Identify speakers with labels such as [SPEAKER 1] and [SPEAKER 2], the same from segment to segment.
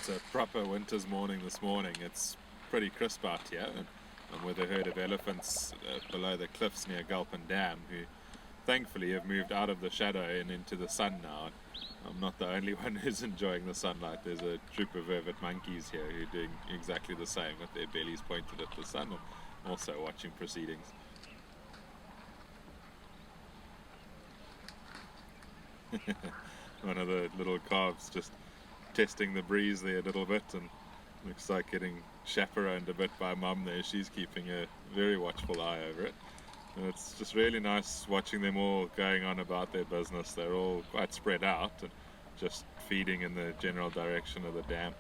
[SPEAKER 1] It's a proper winter's morning this morning. It's pretty crisp out here, and I'm with a herd of elephants below the cliffs near Gulpen Dam, who thankfully have moved out of the shadow and into the sun now. I'm not the only one who's enjoying the sunlight. There's a troop of vervet monkeys here who are doing exactly the same, with their bellies pointed at the sun and also watching proceedings. One of the little calves just testing the breeze there a little bit, and looks like getting chaperoned a bit by mum there. She's keeping a very watchful eye over it. And it's just really nice watching them all going on about their business. They're all quite spread out and just feeding in the general direction of the dam.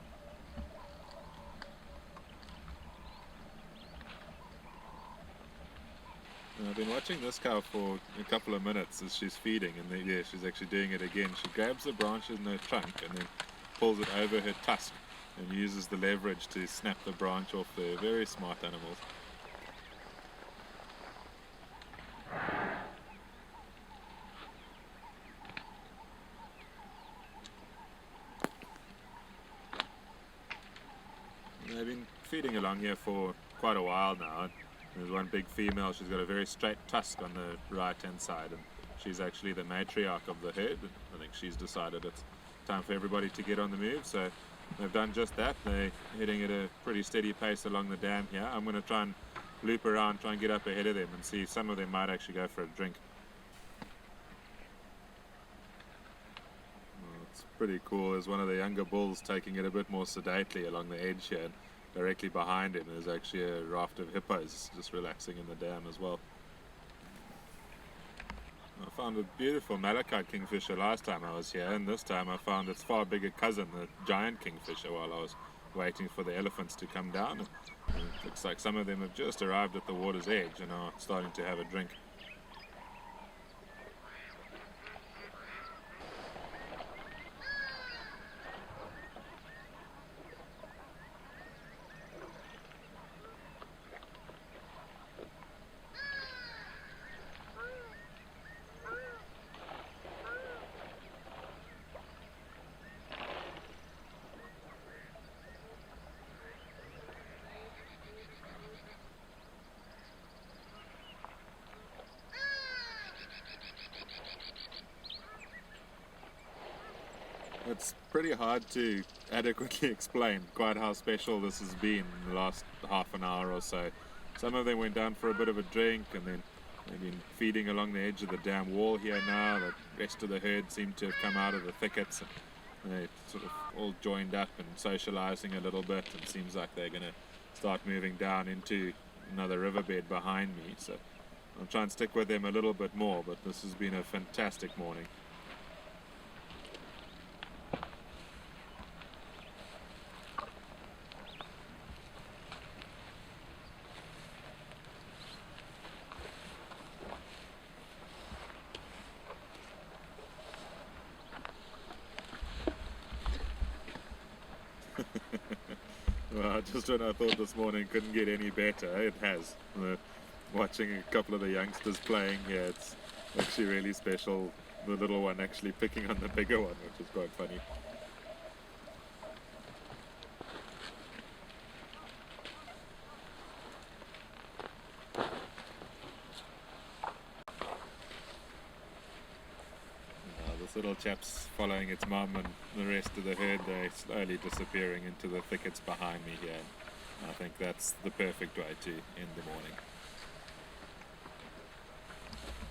[SPEAKER 1] And I've been watching this cow for a couple of minutes as she's feeding, and yeah, she's actually doing it again. She grabs the branches in her trunk and then pulls it over her tusk and uses the leverage to snap the branch off. They're very smart animals. And they've been feeding along here for quite a while now. There's one big female. She's got a very straight tusk on the right hand side, and she's actually the matriarch of the herd. I think she's decided it's time for everybody to get on the move, so they've done just that. They're heading at a pretty steady pace along the dam here. I'm going to try and loop around, try and get up ahead of them and see. Some of them might actually go for a drink. Well, it's pretty cool. There's one of the younger bulls taking it a bit more sedately along the edge here. And directly behind him there's actually a raft of hippos just relaxing in the dam as well. I found a beautiful malachite kingfisher last time I was here, and this time I found its far bigger cousin, the giant kingfisher, while I was waiting for the elephants to come down. And it looks like some of them have just arrived at the water's edge and are starting to have a drink. It's pretty hard to adequately explain quite how special this has been in the last half an hour or so. Some of them went down for a bit of a drink, and then they've been feeding along the edge of the dam wall here now. The rest of the herd seem to have come out of the thickets, and they're sort of all joined up and socializing a little bit, and it seems like they're going to start moving down into another riverbed behind me. So I'll try and stick with them a little bit more, but this has been a fantastic morning. Well, just when I thought this morning couldn't get any better, it has. Watching a couple of the youngsters playing here, it's actually really special. The little one actually picking on the bigger one, which is quite funny. This little chap's following its mum, and the rest of the herd, they're slowly disappearing into the thickets behind me here. I think that's the perfect way to end the morning.